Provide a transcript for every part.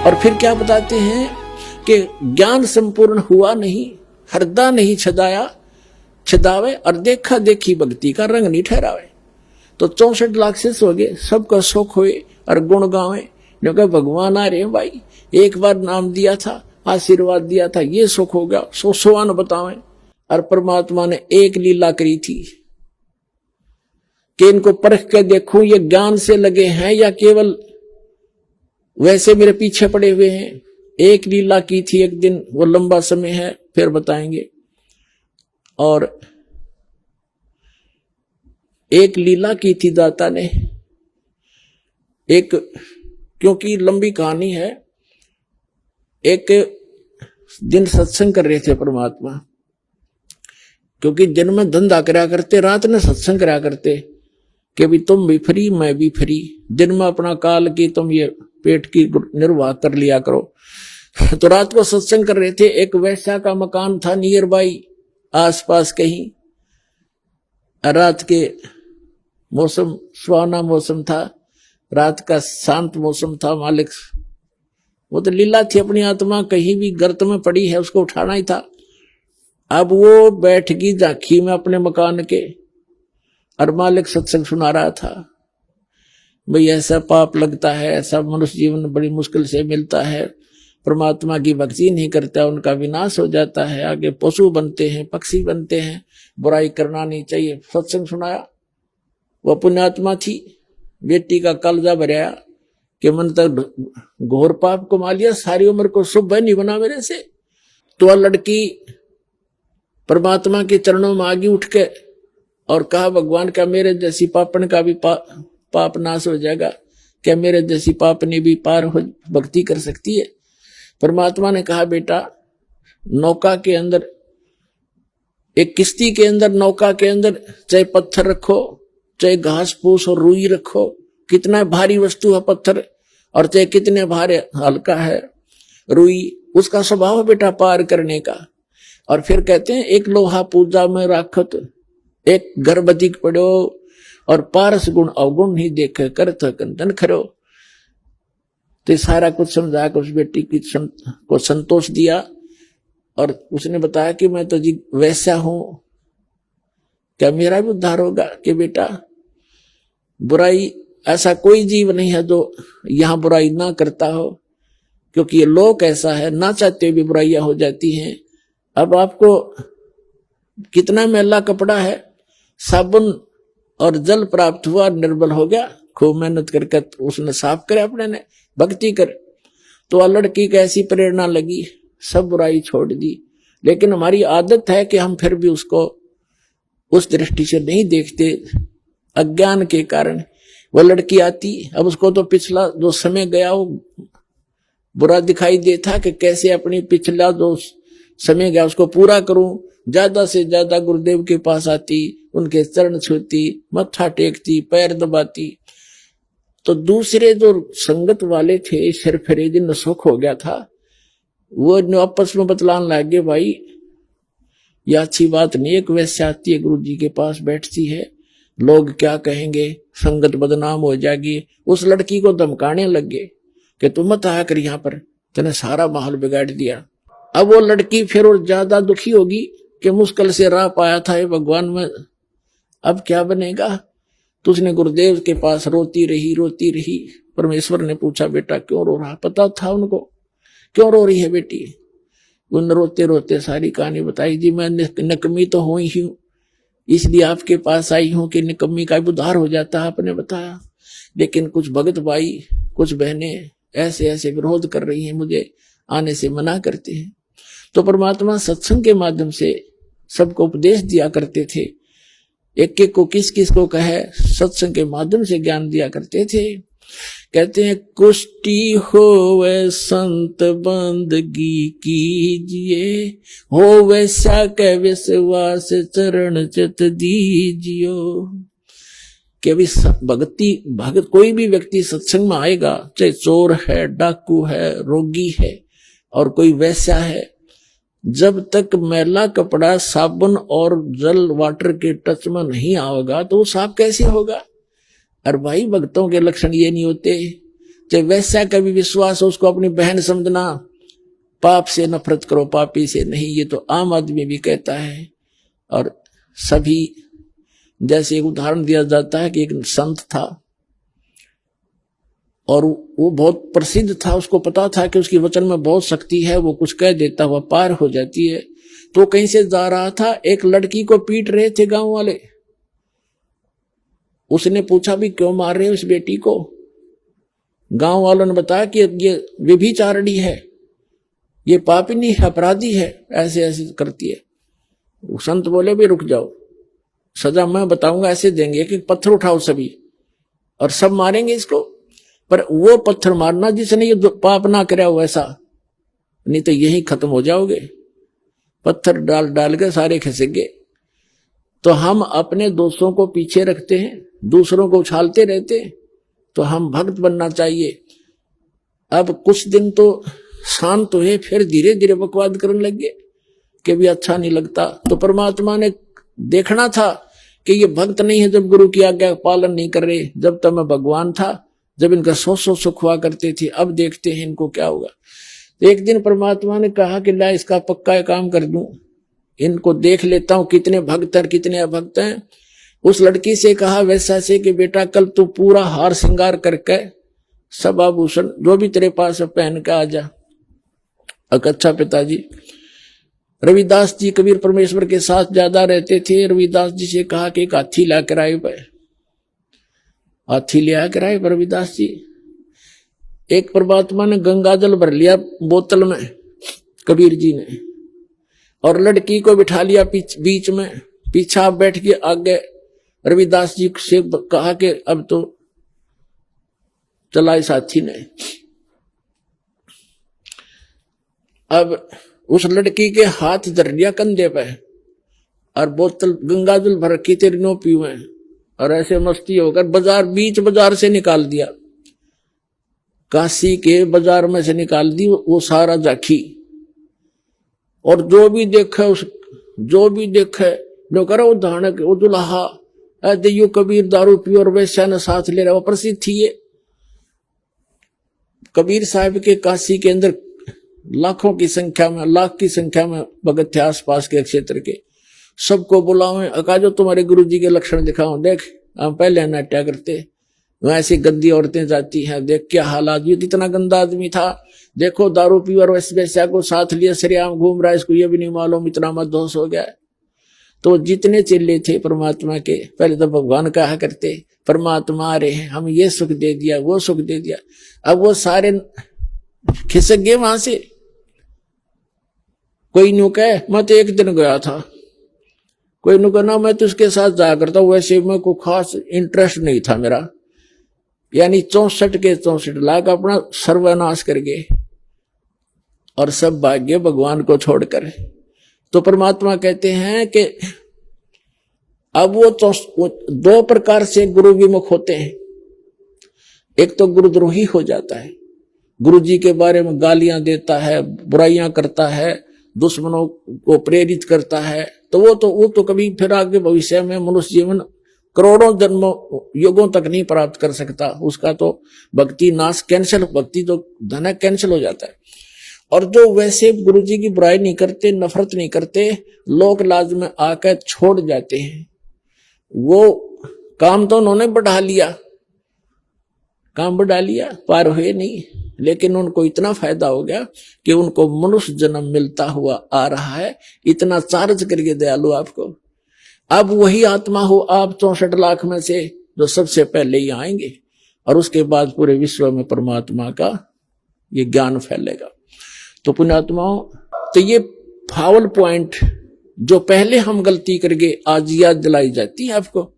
और फिर क्या बताते हैं कि ज्ञान संपूर्ण हुआ नहीं, हृदय नहीं छदावे और देखा देखी भक्ति का रंग नहीं ठहरावे। तो 64 लाख शिष्य हो गए, सबका सुख हुए और गुण गावे। क्योंकि भगवान आ रहे हैं भाई, एक बार नाम दिया था, आशीर्वाद दिया था, ये सुख हो गया, सोसवान बतावे। और परमात्मा ने एक लीला करी थी कि इनको परख के देखूं ये ज्ञान से लगे हैं या केवल वैसे मेरे पीछे पड़े हुए हैं। एक लीला की थी एक दिन, वो लंबा समय है, फिर बताएंगे। और एक लीला की थी दाता ने, एक, क्योंकि लंबी कहानी है। एक दिन सत्संग कर रहे थे परमात्मा, क्योंकि दिन में धंधा करा करते, रात में सत्संग करा करते कि भी तुम भी फ्री मैं भी फ्री, दिन में अपना काल की तुम ये पेट की निर्वाह कर लिया करो। तो रात को सत्संग कर रहे थे। एक वैश्या का मकान था नियर बाई, आसपास कहीं। रात के मौसम सुहाना मौसम था, रात का शांत मौसम था। मालिक वो तो लीला थी, अपनी आत्मा कहीं भी गर्त में पड़ी है, उसको उठाना ही था। अब वो बैठ गई झांकी में अपने मकान के, और मालिक सत्संग सुना रहा था। भाई ऐसा पाप लगता है, ऐसा मनुष्य जीवन बड़ी मुश्किल से मिलता है, परमात्मा की भक्ति नहीं करता उनका विनाश हो जाता है, आगे पशु बनते हैं, पक्षी बनते हैं, बुराई करना नहीं चाहिए। सत्संग सुनाया। वह पुण्यात्मा थी, बेटी का कलजा भराया कि मन तक घोर पाप कमा लिया, सारी उम्र को शुभ नहीं बना मेरे से। तो वह लड़की परमात्मा के चरणों में आगे उठ के और कहा, भगवान क्या मेरे जैसी पापन का भी पाप नाश हो जाएगा? क्या मेरे जैसी पापनी भी पार हो भक्ति कर सकती है? परमात्मा ने कहा, बेटा नौका के अंदर, एक किश्ती के अंदर, नौका के अंदर चाहे पत्थर रखो, चाहे घास फूस और रुई रखो, कितना भारी वस्तु है पत्थर, और चाहे कितने भारी हल्का है रुई, उसका स्वभाव बेटा पार करने का। और फिर कहते हैं, एक लोहा पूजा में राखत, एक गर्भ अधिक पड़ो, और पारस गुण अवगुण नहीं देखे, करत कंदन खरो। तो सारा कुछ समझा कर उस बेटी को संतोष दिया, और उसने बताया कि मैं तो जी वैसा हूं, क्या मेरा भी उद्धार होगा? कि बेटा बुराई, ऐसा कोई जीव नहीं है जो यहां बुराई ना करता हो, क्योंकि ये लोक ऐसा है, ना चाहते भी बुराइयां हो जाती हैं। अब आपको कितना मैला कपड़ा है, साबुन और जल प्राप्त हुआ, निर्बल हो गया, खूब मेहनत करके उसने साफ करे, अपने ने भक्ति कर। तो लड़की की ऐसी प्रेरणा लगी, सब बुराई छोड़ दी। लेकिन हमारी आदत है कि हम फिर भी उसको उस दृष्टि से नहीं देखते, अज्ञान के कारण। वो लड़की आती, अब उसको तो पिछला जो समय गया वो बुरा दिखाई देता कि कैसे अपनी पिछला जो समय गया उसको पूरा करूं। ज्यादा से ज्यादा गुरुदेव के पास आती, उनके चरण छूती, मत्था टेकती, पैर दबाती। तो दूसरे जो संगत वाले थे, सिरफिरे दिन सुख हो गया था, वो आपस में बतलाने लगे, भाई यह अच्छी बात नहीं। एक वैसे आती है, गुरु जी के पास बैठती है, लोग क्या कहेंगे, संगत बदनाम हो जाएगी। उस लड़की को धमकाने लगे कि तुम मत आया कर यहाँ पर, तूने सारा माहौल बिगाड़ दिया। अब वो लड़की फिर और ज्यादा दुखी होगी कि मुश्किल से राह पाया था ये भगवान में, अब क्या बनेगा? तो उसने गुरुदेव के पास रोती रही। परमेश्वर ने पूछा, बेटा क्यों रो रहा? पता था उनको क्यों रो रही है बेटी। उन रोते रोते सारी कहानी बताई। जी मैं निकम्मी तो हुई ही हूं, इसलिए आपके पास आई हूं कि निकम्मी का उद्धार हो जाता है, आपने बताया। लेकिन कुछ भगत भाई, कुछ बहनें ऐसे ऐसे विरोध कर रही हैं, मुझे आने से मना करते हैं। तो परमात्मा सत्संग के माध्यम से सबको उपदेश दिया करते थे। एक एक को किस किस को कहे, सत्संग के माध्यम से ज्ञान दिया करते थे। कहते हैं, कुष्टि होवे संत बंदगी कीजिए, होवे साके विश्वास चरण चित दीजियो। कि अभी भगत कोई भी व्यक्ति सत्संग में आएगा, चाहे चोर है, डाकू है, रोगी है और कोई वैसा है, जब तक मैला कपड़ा साबुन और जल वाटर के टच में नहीं आएगा तो वो साफ कैसे होगा? और भाई भक्तों के लक्षण ये नहीं होते, चाहे वैसा का भी विश्वास हो, उसको अपनी बहन समझना। पाप से नफरत करो, पापी से नहीं, ये तो आम आदमी भी कहता है। और सभी, जैसे एक उदाहरण दिया जाता है कि एक संत था और वो बहुत प्रसिद्ध था, उसको पता था कि उसकी वचन में बहुत शक्ति है, वो कुछ कह देता हुआ पार हो जाती है। तो कहीं से जा रहा था, एक लड़की को पीट रहे थे गांव वाले। उसने पूछा भी क्यों मार रहे हो इस बेटी को? गांव वालों ने बताया कि ये व्यभिचारिणी है, ये पापिनी है, अपराधी है, ऐसे ऐसे करती है। संत बोले भी रुक जाओ, सजा मैं बताऊंगा, ऐसे देंगे कि पत्थर उठाओ सभी और सब मारेंगे इसको। पर वो पत्थर मारना जिसने ये पाप ना कराया हो ऐसा, नहीं तो यही खत्म हो जाओगे। पत्थर डाल डाल के सारे खिसके। तो हम अपने दोस्तों को पीछे रखते हैं, दूसरों को उछालते रहते हैं। तो हम भक्त बनना चाहिए। अब कुछ दिन तो शांत हुए, फिर धीरे धीरे बकवाद करने लगे कि भी अच्छा नहीं लगता। तो परमात्मा ने देखना था कि ये भक्त नहीं है, जब गुरु की आज्ञा पालन नहीं कर रहे। जब तक मैं भगवान था, जब इनका सौ सुख हुआ करते थे, अब देखते हैं इनको क्या होगा। तो एक दिन परमात्मा ने कहा कि ला इसका पक्का काम कर दूं, इनको देख लेता हूं कितने भक्त हैं कितने अभक्त हैं। उस लड़की से कहा वैसा से कि बेटा कल तू पूरा हार श्रृंगार करके सब आभूषण जो भी तेरे पास है पहन के आ जा। अच्छा पिताजी। रविदास जी कबीर परमेश्वर के साथ ज्यादा रहते थे। रविदास जी से कहा कि एक हाथी ला कर आए पे। हाथी ले आकर आए रविदास जी। एक परमात्मा ने गंगा जल भर लिया बोतल में, कबीर जी ने, और लड़की को बिठा लिया बीच में, पीछा बैठ के आगे। रविदास जी से कहा कि अब तो चला इस हाथी ने। अब उस लड़की के हाथ धर लिया कंधे पे और बोतल गंगा जल भर की तेरी नो पीवे, और ऐसे मस्ती होकर बीच बाजार से निकाल दिया, काशी के बाजार में से निकाल दी वो सारा झांकी। और जो भी देखे जो करो धानक वो दुल्हा देयो कबीर दारू पियो और वैश्या ने साथ ले रहा। वो प्रसिद्ध थी ये। कबीर साहब के काशी के अंदर लाखों की संख्या में, लाख की संख्या में भगत थे आसपास के क्षेत्र के। सबको बुलाओ, अकाजो तुम्हारे गुरु जी के लक्षण दिखाओ। देख हम पहले नाट्या करते, वहां ऐसी गंदी औरतें जाती हैं, देख क्या हालात। ये कितना गंदा आदमी था, देखो दारू पी और वैश्या को साथ लिया, सरेआम घूम रहा है, इसको ये भी नहीं मालूम इतना मत दोष हो गया। तो जितने चेले थे परमात्मा के, पहले तो भगवान कहा करते परमात्मा आ रहे हैं, हम ये सुख दे दिया वो सुख दे दिया। अब वो सारे खिसक गए वहां से। कोई न्यू कहे मैं तो एक दिन गया था, कोई नु कहना मैं तो उसके साथ जाया करता हूं, वैसे में कोई खास इंटरेस्ट नहीं था मेरा। यानी 64 के 64 लाख अपना सर्वनाश कर गए और सब भाग्य भगवान को छोड़कर। तो परमात्मा कहते हैं कि अब वो तो दो प्रकार से गुरु विमुख होते हैं। एक तो गुरुद्रोही हो जाता है, गुरु जी के बारे में गालियां देता है, बुराइयां करता है, दुश्मनों को प्रेरित करता है। तो वो तो कभी फिर आगे भविष्य में मनुष्य जीवन करोड़ों जन्मों युगों तक नहीं प्राप्त कर सकता। उसका तो भक्ति नाश कैंसिल, भक्ति तो धन कैंसिल हो जाता है। और जो वैसे गुरु जी की बुराई नहीं करते, नफरत नहीं करते, लोक लाज में आकर छोड़ जाते हैं, वो काम तो उन्होंने बढ़ा लिया, काम बढ़ा लिया, पार हुए नहीं, लेकिन उनको इतना फायदा हो गया कि उनको मनुष्य जन्म मिलता हुआ आ रहा है। इतना चार्ज करके दयालु आपको। अब वही आत्मा हो आप 64 लाख में से जो सबसे पहले ही आएंगे, और उसके बाद पूरे विश्व में परमात्मा का ये ज्ञान फैलेगा। तो पुण्यात्माओं, तो ये फावल पॉइंट जो पहले हम गलती करके आज याद दिलाई जाती है आपको।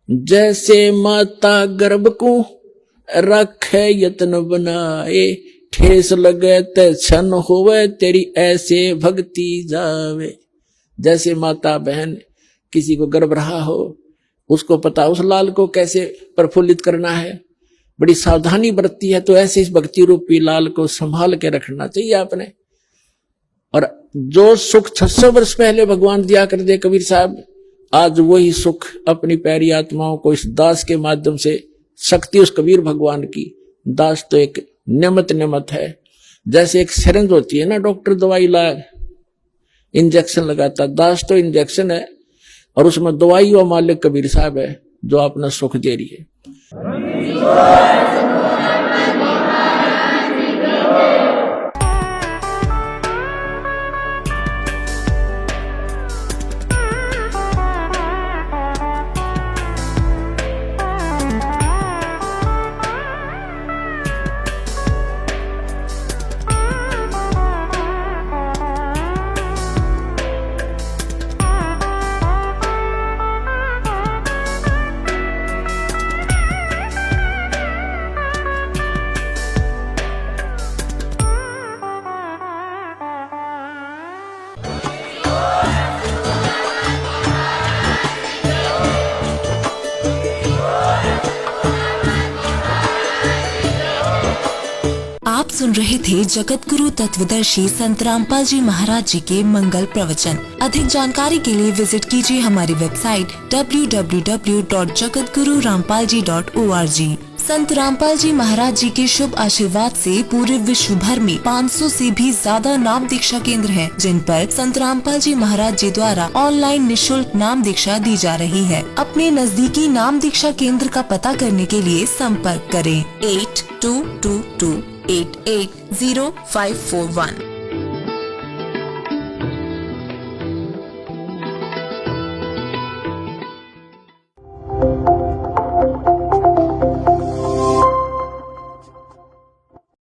जैसे माता गर्भ को रखे यत्न बनाए, ठेस लगे ते क्षण होवे तेरी ऐसे भक्ति जावे। जैसे माता बहन किसी को गर्भ रहा हो, उसको पता उस लाल को कैसे प्रफुल्लित करना है, बड़ी सावधानी बरतती है। तो ऐसे इस भक्ति रूपी लाल को संभाल के रखना चाहिए आपने। और जो सुख 600 वर्ष पहले भगवान दिया कर दे कबीर साहब, आज वही सुख अपनी प्यारी आत्माओं को इस दास के माध्यम से, शक्ति उस कबीर भगवान की दास तो एक नेमत है। जैसे एक सिरिंज होती है ना, डॉक्टर दवाई ला इंजेक्शन लगाता, दास तो इंजेक्शन है और उसमें दवाई व मालिक कबीर साहब है जो अपना सुख दे रही है। आप सुन रहे थे जगत गुरु तत्वदर्शी संत रामपाल जी महाराज जी के मंगल प्रवचन। अधिक जानकारी के लिए विजिट कीजिए हमारी वेबसाइट www.jagatgururampalji.org। संत रामपाल जी महाराज जी के शुभ आशीर्वाद से पूरे विश्व भर में 500 से भी ज्यादा नाम दीक्षा केंद्र हैं, जिन पर संत रामपाल जी महाराज जी द्वारा ऑनलाइन निशुल्क नाम दीक्षा दी जा रही है। अपने नजदीकी नाम दीक्षा केंद्र का पता करने के लिए संपर्क करें 8222880541।